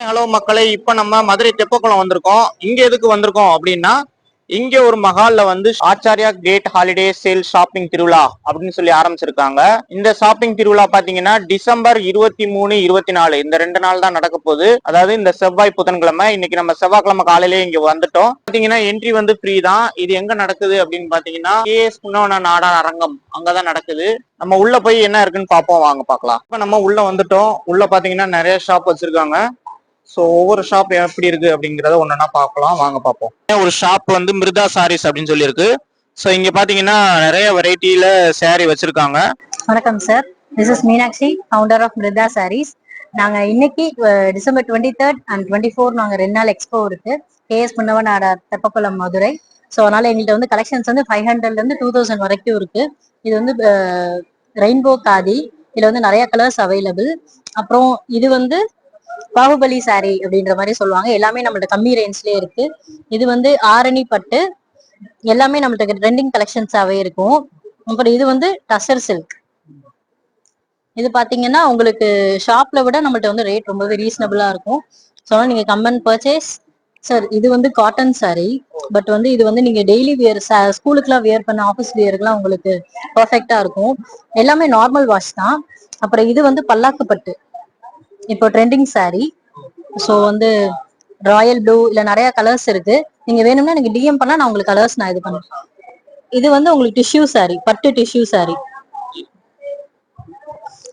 Hello மக்களே, இப்ப நம்ம மதுரை தெப்பக்குளம் வந்திருக்கோம். இங்க எதுக்கு வந்திருக்கோம் அப்படின்னா, இங்க ஒரு மஹால்ல வந்து Acharya gate holiday sale shopping திருவிழா அப்படின்னு சொல்லி ஆரம்பிச்சிருக்காங்க. இந்த ஷாப்பிங் திருவிழா பாத்தீங்கன்னா டிசம்பர் 23, 24 இந்த 2 நாள் தான் நடக்க போகுது. அதாவது இந்த செவ்வாய் புதன்கிழமை. இன்னைக்கு நம்ம செவ்வாய்க்கிழமை காலையிலேயே இங்க வந்துட்டோம். பாத்தீங்கன்னா என்ட்ரி வந்து ஃப்ரீ தான். இது எங்க நடக்குது அப்படின்னு பாத்தீங்கன்னா கேஎஸ் புன்னவன நாடார் அரங்கம் அங்கதான் நடக்குது. நம்ம உள்ள போய் என்ன இருக்குன்னு பாப்போம், வாங்க பாக்கலாம். இப்ப நம்ம உள்ள வந்துட்டோம். உள்ள பாத்தீங்கன்னா நிறைய ஷாப் வச்சிருக்காங்க. சோ ஒவ்வொரு ஷாப் எப்படி இருக்கு அப்படிங்கறத ஒன்னொன்னா பார்க்கலாம், வாங்க பார்ப்போம். ஒரு ஷாப் வந்து மிருதா சாரீஸ் அப்படின்னு சொல்லி இருக்கு. சோ இங்க பாத்தீங்கன்னா நிறைய வெரைட்டில சாரி வச்சிருக்காங்க. வணக்கம் sir, this is Meenakshi, founder of Mirudha saris. நாங்க இன்னைக்கு டிசம்பர் 23rd and 24 நாங்க 2 நாள் எக்ஸ்போ இருக்கு கேஎஸ் புன்னவன் நாடார் தெப்பக்குளம் மதுரை. ஸோ அதனால எங்கள்கிட்ட வந்து கலெக்ஷன்ஸ் வந்து 500ல இருந்து 2000 வரைக்கும் இருக்கு. இது வந்து ரெயின்போ காதி, இதுல வந்து நிறைய கலர்ஸ் அவைலபிள். அப்புறம் இது வந்து பாகுபலி சாரி அப்படின்ற மாதிரி சொல்லுவாங்க. எல்லாமே நம்மள்ட்ட கம்மி ரேஞ்ச்லயே இருக்கு. இது வந்து ஆரணி பட்டு, எல்லாமே நம்மள்ட்ட ட்ரெண்டிங் கலெக்ஷன்ஸாவே இருக்கும். அப்புறம் இது வந்து டசர் சில்க். இது பாத்தீங்கன்னா உங்களுக்கு ஷாப்ல விட நம்மள்ட்ட வந்து ரேட் ரொம்பவே ரீசனபிளா இருக்கும். ஸோ நீங்க கம் அண்ட் பர்ச்சேஸ். சார் இது வந்து காட்டன் சாரி, பட் வந்து இது வந்து நீங்க டெய்லி வியர், ஸ்கூலுக்குலாம் வியர் பண்ண, ஆஃபீஸ் வியருக்குலாம் உங்களுக்கு பர்ஃபெக்டா இருக்கும். எல்லாமே நார்மல் வாஷ் தான். அப்புறம் இது வந்து பல்லாக்கு பட்டு, இப்போ ட்ரெண்டிங் சாரி. ஸோ வந்து ராயல் ப்ளூ இல்ல நிறைய கலர்ஸ் இருக்கு. நீங்க வேணும்னா நீங்க டிஎம் பண்ணா நான் உங்களுக்கு கலர்ஸ் நான் இது பண்ணுவேன். இது வந்து உங்களுக்கு டிஷ்யூ சாரி, பட்டு டிஷ்யூ சாரி.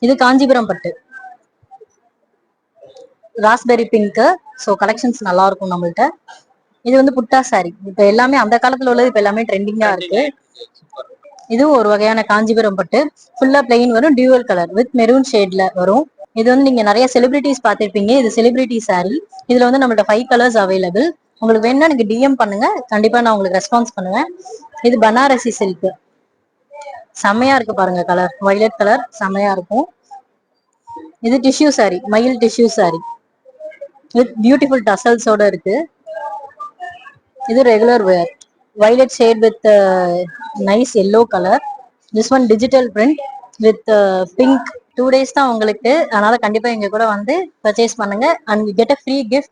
இது காஞ்சிபுரம் பட்டு, ராஸ்பெரி பிங்க். ஸோ கலெக்ஷன்ஸ் நல்லா இருக்கும் நம்மள்ட்ட. இது வந்து புட்டா சாரி. இப்ப எல்லாமே அந்த காலத்துல உள்ளது இப்ப எல்லாமே ட்ரெண்டிங்கா இருக்கு. இது ஒரு வகையான காஞ்சிபுரம் பட்டு, ஃபுல்லா பிளெயின் வரும், டியூவல் கலர் வித் மெரூன் ஷேட்ல வரும். இது வந்து நீங்க நிறைய செலிபிரிட்டிஸ் பார்த்திருப்பீங்க. இது செலிபிரிட்டி சாரி. இதுல வந்து நம்மள்ட்ட 5 கலர்ஸ் அவைலபிள். உங்களுக்கு வேணும்னா நீங்க டிஎம் பண்ணுங்க, கண்டிப்பா நான் உங்களுக்கு ரெஸ்பான்ஸ் பண்ணுவேன். இது பனாரசி சில்க், செம்மையா இருக்கு பாருங்க கலர், வயலட் கலர் செம்மையா இருக்கும். இது டிஷ்யூ சாரி, மயில் டிஷ்யூ சாரி வித் பியூட்டிஃபுல் டசல்ஸோட இருக்கு. இது regular where, violet shade with nice yellow color. This one digital print with pink. 2 days தான் உங்களுக்கு, அதனால கண்டிப்பா எங்க கூட வந்து பர்ச்சேஸ் பண்ணுங்க and you get a free gift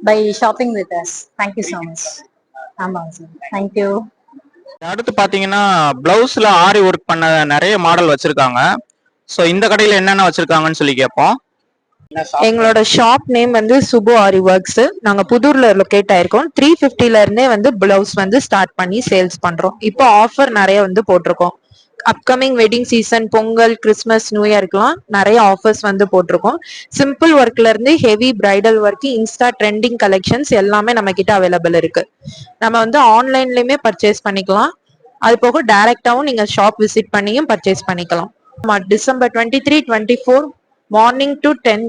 by shopping with us. Thank you so much. ஆமாங்க சார், thank you. அடுத்து பாத்தீங்கன்னா பிளவுஸ்ல ஆரி ஒர்க் பண்ண நிறைய மாடல் வச்சிருக்காங்க. சோ இந்த கடையில என்னென்ன வச்சிருக்காங்கன்னு சொல்லி கேட்போம். எங்களோட ஷாப் நேம் வந்து சுபு ஆரி ஒர்க்ஸ். நாங்க புதூர்ல லொகேட் ஆயிருக்கோம். 350ல இருந்தே வந்து பிளவுஸ் வந்து ஸ்டார்ட் பண்ணி சேல்ஸ் பண்றோம். இப்போ ஆஃபர் நிறைய வந்து போட்டிருக்கோம். Upcoming wedding season, Pongal, Christmas, new இயர்க்குலாம் நிறைய ஆஃபர்ஸ் வந்து போட்டிருக்கோம். சிம்பிள் ஒர்க்ல இருந்து heavy bridal work, insta trending collections எல்லாமே நம்ம கிட்ட அவைலபிள் இருக்கு. நம்ம வந்து ஆன்லைன்லயுமே பர்ச்சேஸ் பண்ணிக்கலாம். அது போக டைரக்டாவும் நீங்க ஷாப் விசிட் பண்ணியும் பர்ச்சேஸ் பண்ணிக்கலாம். December 23, 24 morning to 10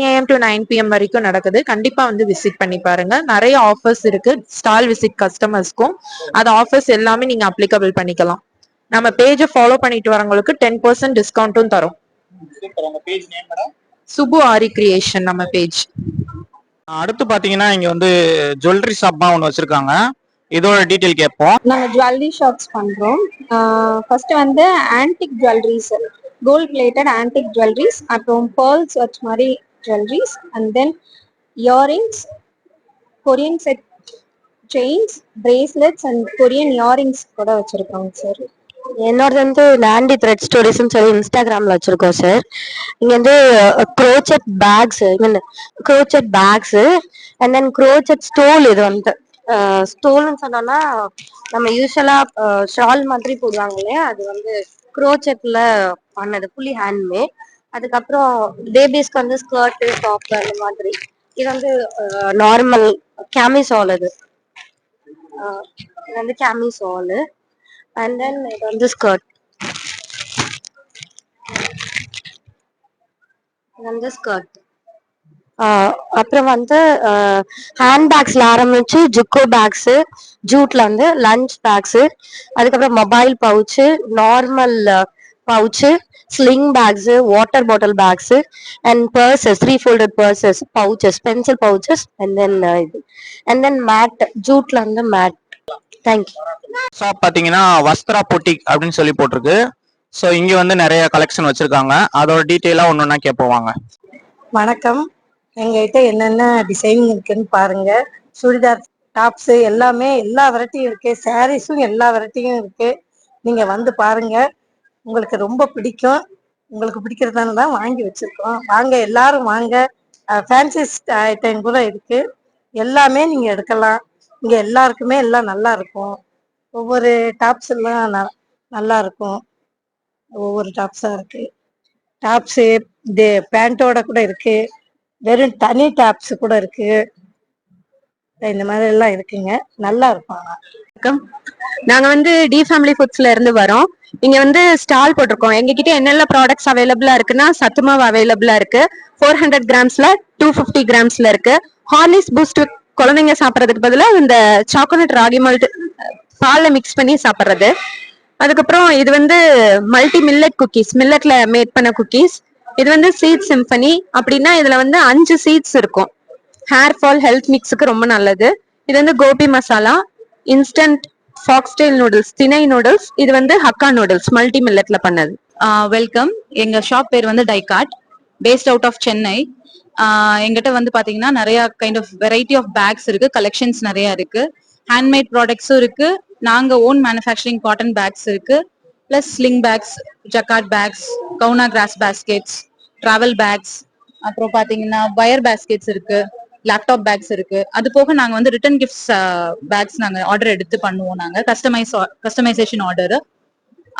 AM to 9 PM வரைக்கும் நடக்குது. கண்டிப்பா வந்து விசிட் பண்ணி பாருங்க. நிறைய ஆஃபர்ஸ் இருக்கு ஸ்டால் விசிட் கஸ்டமர்ஸ்க்கும். அந்த ஆஃபர்ஸ் எல்லாமே நீங்க அப்ளிகபிள் பண்ணிக்கலாம். நம்ம பேஜை ஃபாலோ பண்ணிட்டு வரவங்களுக்கு 10% டிஸ்கவுண்ட்டும் தரும். சுபு ஆரி கிரியேஷன் நம்ம பேஜ். அடுத்து பாத்தீங்கன்னா இங்க வந்து ஜுவல்லரி ஷாப் ஒன்னு வச்சிருக்காங்க. இதோட டீடைல் கேட்போம். நாங்க ஜுவல்லரி ஷாப்ஸ் பண்றோம். ஃபர்ஸ்ட் வந்து antique jewelleries, gold plated antique jewelleries, அப்புறம் பேர்ல்ஸ் வச்ச மாதிரி jewelleries, and then earrings, Korean set chains, bracelets and Korean earrings கூட வச்சிருக்கோங்க சார். என்னோட வந்து நாண்டி த்ரெட் ஸ்டோரிஸ்ன்னு சொல்லி இன்ஸ்டாகிராம்ல வச்சிருக்கோம் சார். இங்க வந்து crochet bags, crochet bags and then crochet stole. இது வந்து ஸ்டோல்னு சொன்னோம்னா நம்ம யூஸ்வலா ஷால் மாதிரி போடுவாங்க இல்லையா, அது வந்து க்ரோச்செட்ல பண்ணது, ஃபுல்லி ஹேண்ட்மேட். அதுக்கப்புறம் பேபிஸ்க்கு வந்து ஸ்கர்ட், டாப் அந்த மாதிரி. இது வந்து நார்மல் கேமிசால். இது வந்து கேமிசால் அண்ட் தென் இது வந்து ஸ்கர்ட். இது வந்து ஸ்கர்ட். அப்புறம் வந்து ஹேண்ட்பேக்ஸ்ல ஆரம்பிச்சு ஜுக்கோ பேக்ஸ், ஜூட்ல வந்து லஞ்ச் பேக்ஸ், அதுக்கப்புறம் mobile pouch, normal pouch, sling bags, water bottle bags and purses, 3 folded purses, pouches, pencil pouches and then இது அண்ட் தென் மேட், ஜூட்ல வந்து மேட். தேங்க்யூ. ஷாப் பாத்தீங்கன்னா வஸ்த்ரா பொட்டிக் அப்படின்னு சொல்லி போட்டிருக்கு. சோ இங்க வந்து நிறைய கலெக்ஷன் வச்சிருக்காங்க. அதோட டீடைலா ஒன்னொன்னா கேட்போம், வாங்க. வணக்கம், எங்ககிட்ட என்னென்ன டிசைன் இருக்குன்னு பாருங்க. சுடிதார் டாப்ஸ் எல்லாமே எல்லா வெரைட்டியும் இருக்கு. சாரீஸும் எல்லா வெரைட்டியும் இருக்கு. நீங்க வந்து பாருங்க, உங்களுக்கு ரொம்ப பிடிக்கும். உங்களுக்கு பிடிக்கிறதால தான் வாங்கி வச்சிருக்கோம். வாங்க எல்லாரும் வாங்க. ஃபேன்சி ஐட்டம் கூட இருக்கு. எல்லாமே நீங்க எடுக்கலாம். இங்க எல்லாருக்குமே எல்லாம் நல்லா இருக்கும். ஒவ்வொரு டாப்ஸ் எல்லாம் நல்லா இருக்கும். ஒவ்வொரு டாப்ஸா இருக்கு. டாப்ஸு இது பேண்டோட கூட இருக்கு. வெறும் தனி டாப்ஸ் கூட இருக்கு. இந்த மாதிரி எல்லாம் இருக்குங்க. நல்லா இருக்கும். வணக்கம். நாங்க வந்து டி ஃபேமிலி ஃபுட்ஸ்ல இருந்து வரோம். இங்க வந்து ஸ்டால் போட்டிருக்கோம். எங்க கிட்ட என்னென்ன ப்ராடக்ட்ஸ் அவைலபிளா இருக்குன்னா சத்துமாவு அவைலபிளா இருக்கு. 400 கிராம்ஸ்ல 250 கிராம்ஸ்ல இருக்கு. ஹார்லிக்ஸ் பூஸ்ட் குழந்தைங்க சாப்பிடறதுக்கு பதிலா இந்த சாக்லேட் ராகி மால்ட் பால்ல மிக்ஸ் பண்ணி சாப்பிடுறது. அதுக்கப்புறம் இது வந்து மல்டி மில்லட் குக்கீஸ், மில்லட்ல மேட் பண்ண குக்கீஸ். இது வந்து சீட் சிம்பனி அப்படின்னா இதுல வந்து 5 சீட்ஸ் இருக்கும். ஹேர் ஃபால் ஹெல்த் மிக்ஸுக்கு ரொம்ப நல்லது. இது வந்து gobi masala, instant foxtail noodles, திணை நூடுல்ஸ். இது வந்து ஹக்கா நூடுல்ஸ் மல்டி மில்லட்ல பண்ணது. வெல்கம். எங்க ஷாப் பேர் வந்து டைகாட், பேஸ்ட் அவுட் ஆஃப் சென்னை. எங்கிட்ட வந்து பாத்தீங்கன்னா நிறைய kind of variety of bags இருக்கு, கலெக்ஷன்ஸ் நிறைய இருக்கு. ஹேண்ட்மேட் ப்ராடக்ட்ஸும் இருக்கு. நாங்க ஓன் மேனுஃபேக்சரிங் காட்டன் பேக்ஸ் இருக்கு. Plus sling bags, jacquard bags, கவுனா கிராஸ் பேஸ்கெட்ஸ், டிராவல் பேக்ஸ், அப்புறம் பாத்தீங்கன்னா வயர் பேஸ்கெட்ஸ் இருக்கு, லேப்டாப் பேக்ஸ் இருக்கு. அது போக நாங்க வந்து ரிட்டர்ன் கிஃப்ட்ஸ் பேக்ஸ் நாங்க ஆர்டர் எடுத்து பண்ணுவோம். நாங்க கஸ்டமைசேஷன் ஆர்டர்,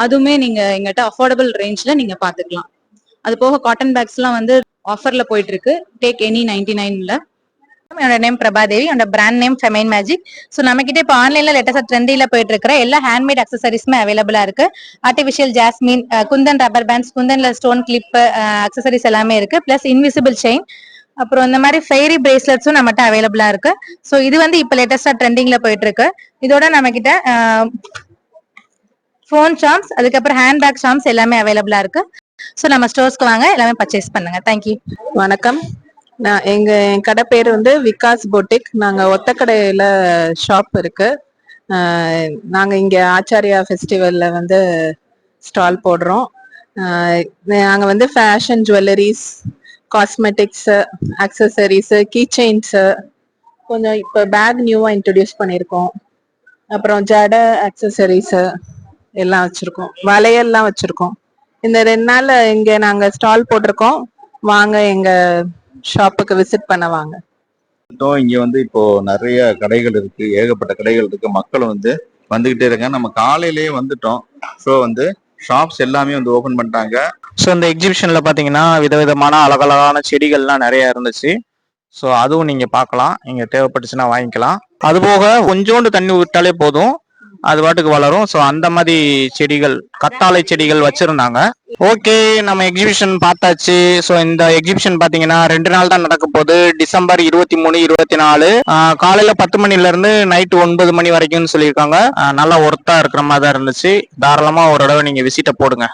அதுவுமே நீங்க எங்கிட்ட அஃபோர்டபுள் ரேஞ்ச்ல நீங்க பாத்துக்கலாம். அது போக காட்டன் பேக்ஸ் எல்லாம் வந்து ஆஃபர்ல போயிட்டு இருக்கு. டேக் எனி 99ல. என்னோட நேம் பிரபாதேவி, என்னோட brand name feminine magic. So நம்ம கிட்ட இப்போ ஆன்லைன்ல லேட்டஸ்டா ட்ரெண்டில போயிட்டு இருக்கிற எல்லா ஹேண்ட்மேட் அக்சசரிஸுமே அவைலபிளா இருக்கு. Artificial jasmine, kundan rubber bands, குந்தன்ல ஸ்டோன் கிளிப் அக்சசரிஸ் எல்லாமே இருக்கு. பிளஸ் இன்விசிபிள் செயின், அப்புறம் இந்த மாதிரி ஃபெய்ரி பிரேஸ்லெட்ஸும் நம்மகிட்ட அவைலபிளா இருக்கு. ஸோ இது வந்து இப்போ லேட்டஸ்டா ட்ரெண்டிங்ல போயிட்டு இருக்கு. இதோட நம்ம கிட்ட ஃபோன் சார்ம்ஸ், அதுக்கப்புறம் ஹேண்ட் பேக் சார்ம்ஸ் எல்லாமே அவைலபிளா இருக்கு. ஸோ நம்ம ஸ்டோர்ஸ்க்கு வாங்க, எல்லாமே பர்ச்சேஸ் பண்ணுங்க. தேங்க்யூ. வணக்கம். என் கடை பேர் வந்து விகாஸ் பொட்டிக். நாங்க ஒத்தக்கடையில ஷாப் இருக்கு. நாங்க இங்க ஆச்சாரியா ஃபெஸ்டிவல்ல வந்து ஸ்டால் போடுறோம். நாங்க வந்து fashion jewelleries, cosmetics, accessories, key chains, கொஞ்சம் இப்போ பேக் நியூவா இன்ட்ரடியூஸ் பண்ணியிருக்கோம். அப்புறம் ஜட அக்சசரிஸ் எல்லாம் வச்சிருக்கோம். வளையல்லாம் வச்சிருக்கோம். இந்த 2 நாள்ல இங்க நாங்க ஸ்டால் போட்டிருக்கோம். வாங்க, எங்க ஷாப்புக்கு விசிட் பண்ண வாங்க. இங்க வந்து இப்போ நிறைய கடைகள் இருக்கு, ஏகப்பட்ட கடைகள் இருக்கு. மக்களும் வந்து வந்துகிட்டே இருக்காங்க. நம்ம காலையிலேயே வந்துட்டோம். ஸோ வந்து ஷாப்ஸ் எல்லாமே வந்து ஓபன் பண்ணிட்டாங்க. ஸோ இந்த எக்ஸிபிஷன்ல பாத்தீங்கன்னா விதவிதமான அழகழகான செடிகள்லாம் நிறைய இருந்துச்சு. ஸோ அதுவும் நீங்க பார்க்கலாம், நீங்க தேவைப்பட்டுச்சுன்னா வாங்கிக்கலாம். அது போக கொஞ்சோண்டு தண்ணி விட்டாலே போதும், அது பாட்டுக்கு வளரும். ஸோ அந்த மாதிரி செடிகள், கத்தாழை செடிகள் வச்சிருந்தாங்க. ஓகே, நம்ம எக்ஸிபிஷன் பார்த்தாச்சு. ஸோ இந்த எக்ஸிபிஷன் பாத்தீங்கன்னா 2 நாள் தான் நடக்க போகுது. டிசம்பர் 23, 24 காலையில 10 மணில இருந்து நைட்டு 9 மணி வரைக்கும்னு சொல்லியிருக்காங்க. நல்லா ஒர்த்தா இருக்கிற மாதிரி தான் இருந்துச்சு. தாராளமா ஒரு தடவை நீங்க விசிட்ட போடுங்க.